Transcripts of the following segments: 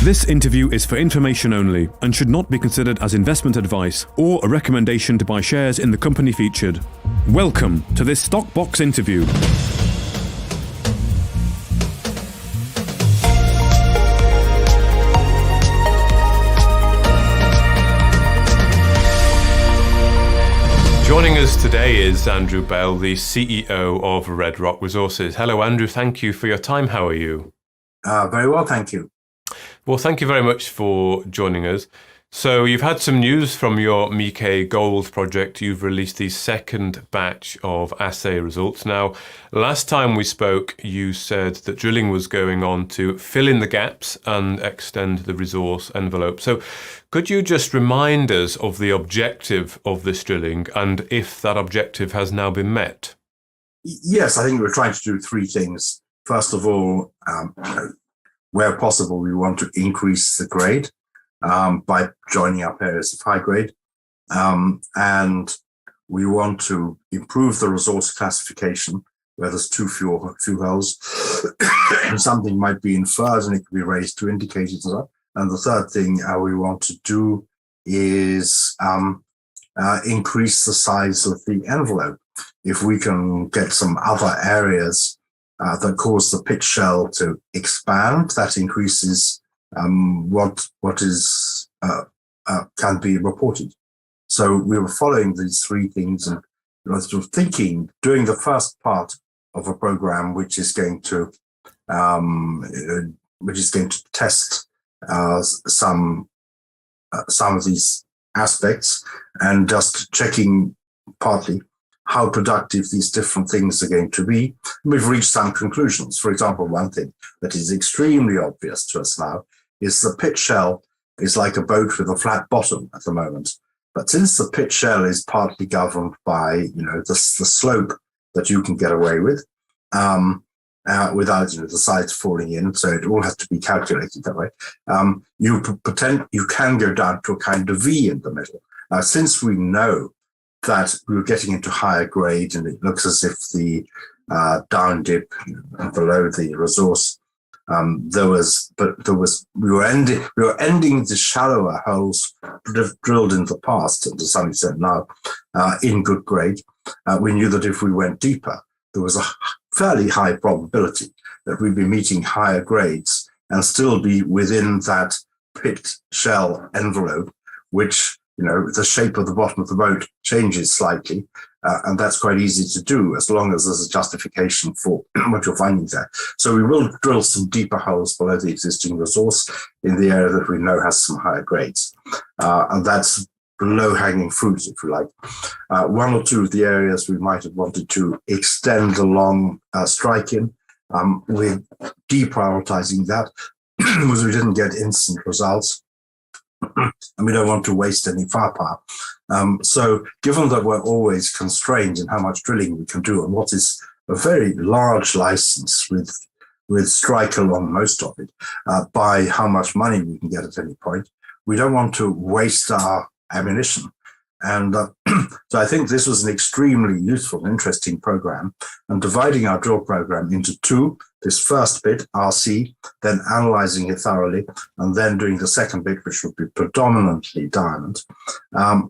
This interview is for information only and should not be considered as investment advice or a recommendation to buy shares in the company featured. Welcome to this Stock Box interview. Joining us today is Andrew Bell, the CEO of Red Rock Resources. Hello, Andrew. Thank you for your time. How are you? Very well, thank you. Well, thank you very much for joining us. So you've had some news from your Mikei gold project. You've released the second batch of assay results. Now, last time we spoke, you said that drilling was going on to fill in the gaps and extend the resource envelope. So could you just remind us of the objective of this drilling and if that objective has now been met? Yes, I think we're trying to do three things. First of all, where possible, we want to increase the grade by joining up areas of high grade. And we want to improve the resource classification where there's too few holes. Something might be inferred and it can be raised to indicated. And the third thing we want to do is increase the size of the envelope. If we can get some other areas that cause the pit shell to expand, that increases what is can be reported. So we were following these three things and sort of thinking, doing the first part of a program which is going to test some of these aspects and just checking partly how productive these different things are going to be. We've reached some conclusions. For example, one thing that is extremely obvious to us now is the pit shell is like a boat with a flat bottom at the moment. But since the pit shell is partly governed by, the slope that you can get away with, without the sides falling in, so it all has to be calculated that way. You can go down to a kind of V in the middle. Now, since we know that we were getting into higher grade, and it looks as if the down dip below the resource, we were ending the shallower holes drilled in the past, and to some extent now in good grade. We knew that if we went deeper, there was a fairly high probability that we'd be meeting higher grades and still be within that pit shell envelope, which the shape of the bottom of the boat changes slightly, and that's quite easy to do as long as there's a justification for what you're finding there. So we will drill some deeper holes below the existing resource in the area that we know has some higher grades. And that's low-hanging fruit, if you like. One or two of the areas we might have wanted to extend along strike in, we're deprioritizing that because we didn't get instant results. And we don't want to waste any firepower. So given that we're always constrained in how much drilling we can do and what is a very large license with strike along most of it, by how much money we can get at any point, we don't want to waste our ammunition. And so I think this was an extremely useful and interesting program. And dividing our drill program into two, this first bit, RC, then analyzing it thoroughly, and then doing the second bit, which would be predominantly diamond,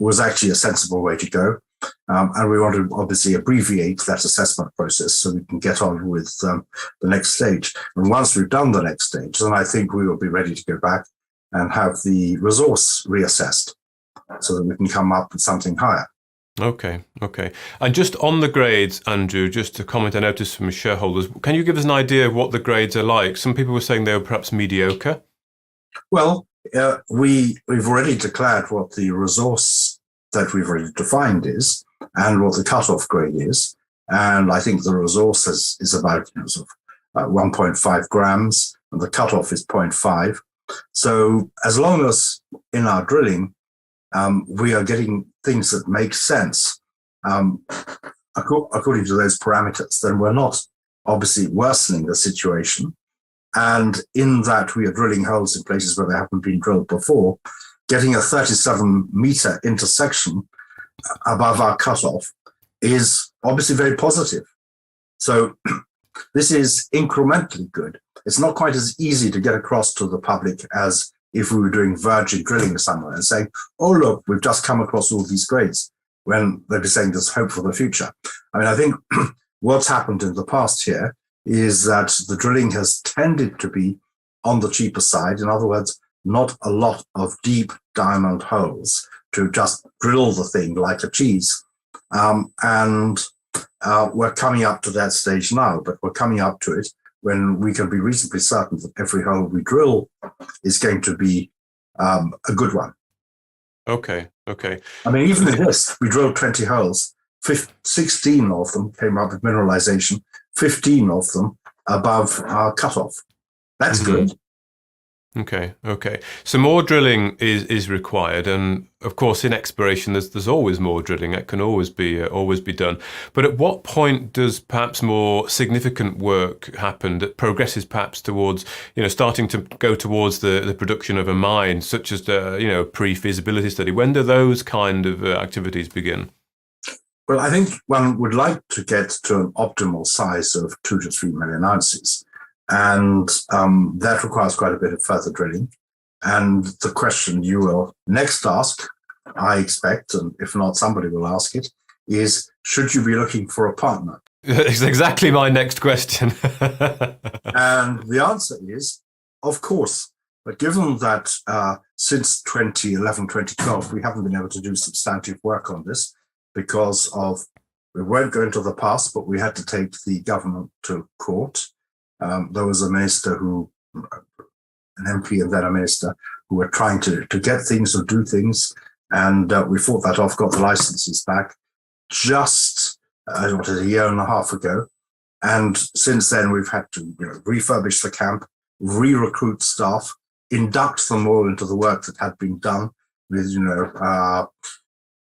was actually a sensible way to go. And we want to obviously abbreviate that assessment process so we can get on with the next stage. And once we've done the next stage, then I think we will be ready to go back and have the resource reassessed, so that we can come up with something higher. Okay. And just on the grades, Andrew, just to comment, I noticed from shareholders, can you give us an idea of what the grades are like? Some people were saying they were perhaps mediocre. Well, we've already declared what the resource that we've already defined is and what the cutoff grade is. And I think the resource is about 1.5 grams and the cutoff is 0.5. So as long as in our drilling, we are getting things that make sense according to those parameters, then we're not obviously worsening the situation. And in that we are drilling holes in places where they haven't been drilled before, getting a 37-meter intersection above our cutoff is obviously very positive. So This is incrementally good. It's not quite as easy to get across to the public as if we were doing virgin drilling somewhere and saying, oh, look, we've just come across all these grades, when they'd be saying there's hope for the future. I mean, I think what's happened in the past here is that the drilling has tended to be on the cheaper side. In other words, not a lot of deep diamond holes to just drill the thing like a cheese. And we're coming up to that stage now, but we're coming up to it when we can be reasonably certain that every hole we drill is going to be a good one. Okay. I mean, even in this, we drilled 20 holes. 16 of them came up with mineralization, 15 of them above our cutoff. That's good. Okay. So more drilling is required, and of course, in exploration, there's always more drilling. It can always be done. But at what point does perhaps more significant work happen that progresses perhaps towards starting to go towards the production of a mine, such as the pre-feasibility study? When do those kind of activities begin? Well, I think one would like to get to an optimal size of 2 to 3 million ounces. And that requires quite a bit of further drilling. And the question you will next ask, I expect, and if not, somebody will ask it, is should you be looking for a partner? It's exactly my next question. And the answer is, of course. But given that since 2011, 2012, we haven't been able to do substantive work on this because we won't go into the past, but we had to take the government to court. There was a minister an MP and then a minister, who were trying to get things or do things. And we fought that off, got the licenses back just a year and a half ago. And since then, we've had to refurbish the camp, re-recruit staff, induct them all into the work that had been done with,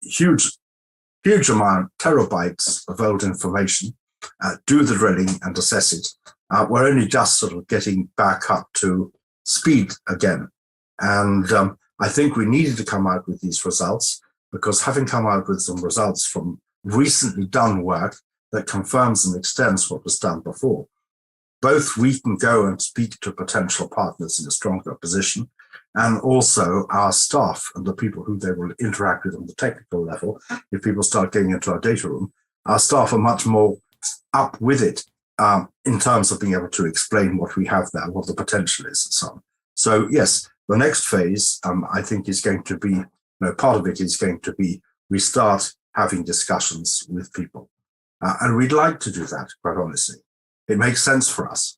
huge amount, terabytes of old information, do the drilling and assess it. We're only just sort of getting back up to speed again. And I think we needed to come out with these results because having come out with some results from recently done work that confirms and extends what was done before, both we can go and speak to potential partners in a stronger position, and also our staff and the people who they will interact with on the technical level. If people start getting into our data room, our staff are much more up with it. In terms of being able to explain what we have there, what the potential is, and so on. So yes, the next phase, I think, is going to be, part of it is going to be we start having discussions with people, and we'd like to do that. Quite honestly, it makes sense for us.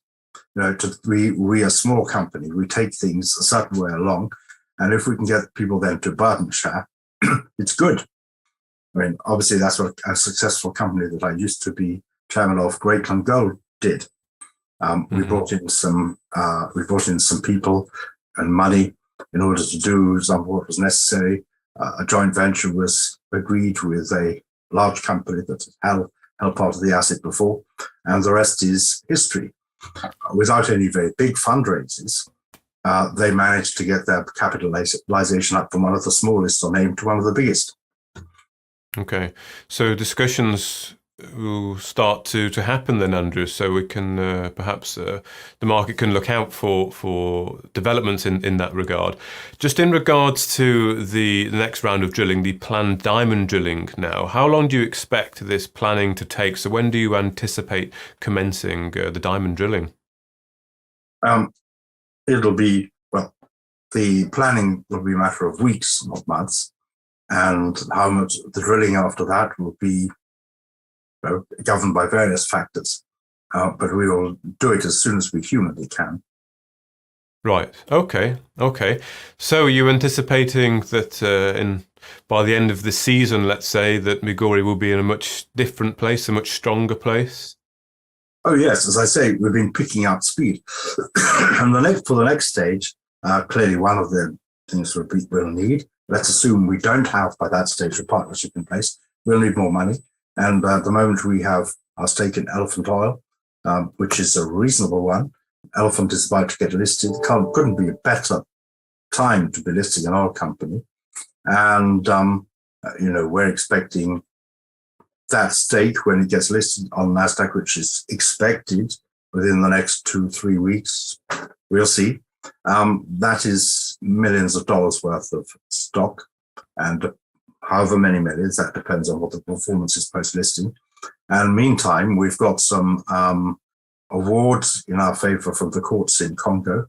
We are a small company. We take things a certain way along, and if we can get people then to burden share, it's good. I mean, obviously, that's what a successful company that I used to be chairman of, Greatland Gold, did. We brought in some people and money in order to do some of what was necessary. A joint venture was agreed with a large company that had held part of the asset before, and the rest is history. Without any very big fundraisers, they managed to get their capitalization up from one of the smallest or named to one of the biggest. Okay, so discussions will start to happen then, Andrew, so we can perhaps the market can look out for developments in that regard. Just in regards to the next round of drilling, the planned diamond drilling now, how long do you expect this planning to take? So when do you anticipate commencing the diamond drilling? It'll be, the planning will be a matter of weeks, not months, and how much the drilling after that will be governed by various factors, but we will do it as soon as we humanly can. Right. Okay. So are you anticipating that by the end of the season, let's say, that Migori will be in a much different place, a much stronger place? Oh yes, as I say, we've been picking up speed, and for the next stage, clearly one of the things we'll need. Let's assume we don't have by that stage a partnership in place. We'll need more money. And at the moment, we have our stake in Elephant Oil, which is a reasonable one. Elephant is about to get listed. Couldn't be a better time to be listing an oil company. And, we're expecting that stake, when it gets listed on NASDAQ, which is expected within the next 2-3 weeks, we'll see. That is millions of dollars worth of stock, and however many millions, that depends on what the performance is post-listing. And meantime, we've got some awards in our favor from the courts in Congo,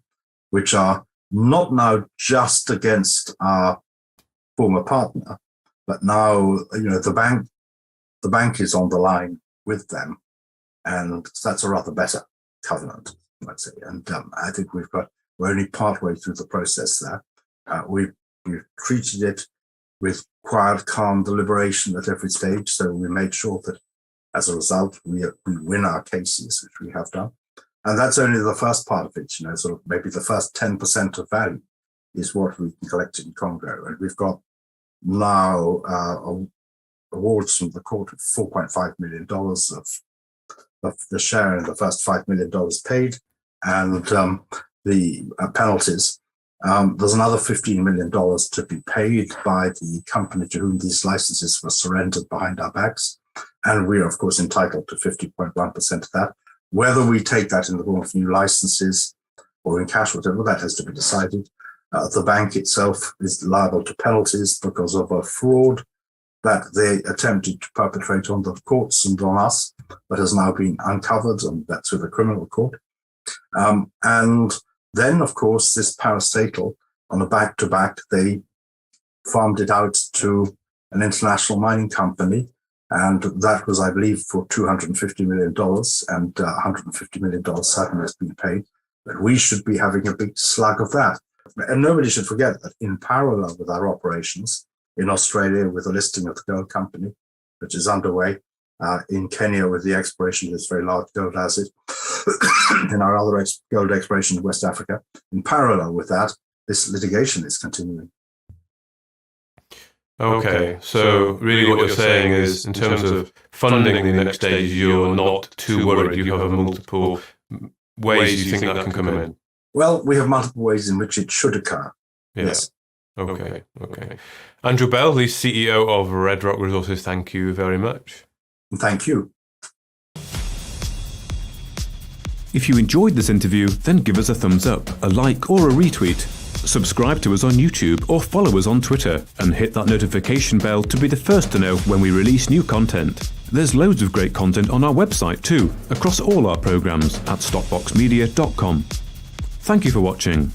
which are not now just against our former partner, but now, the bank is on the line with them, and that's a rather better covenant, I'd say. And I think we're only partway through the process there. We've treated it with quiet, calm deliberation at every stage, so we made sure that as a result we win our cases, which we have done. And that's only the first part of it, sort of maybe the first 10% of value is what we can collect in Congo. And we've got now awards from the court of $4.5 million of the share in the first $5 million paid, and the penalties. There's another $15 million to be paid by the company to whom these licenses were surrendered behind our backs. And we are, of course, entitled to 50.1% of that. Whether we take that in the form of new licenses or in cash, whatever, that has to be decided. The bank itself is liable to penalties because of a fraud that they attempted to perpetrate on the courts and on us, but has now been uncovered, and that's with a criminal court. And then, of course, this parastatal, on a back-to-back, they farmed it out to an international mining company, and that was, I believe, for $250 million, and $150 million certainly has been paid. But we should be having a big slug of that. And nobody should forget that in parallel with our operations in Australia, with the listing of the gold company, which is underway, in Kenya with the exploration of this very large gold asset, in our other gold exploration in West Africa, in parallel with that, this litigation is continuing. Okay, so really what you're saying is, in terms of funding the next stage, you're not too worried. You have multiple ways you think that can come in. Well, we have multiple ways in which it should occur. Yeah. Yes. Okay. Andrew Bell, the CEO of Red Rock Resources, thank you very much. Thank you. If you enjoyed this interview, then give us a thumbs up, a like or a retweet. Subscribe to us on YouTube or follow us on Twitter, and hit that notification bell to be the first to know when we release new content. There's loads of great content on our website too, across all our programs at stockboxmedia.com. Thank you for watching.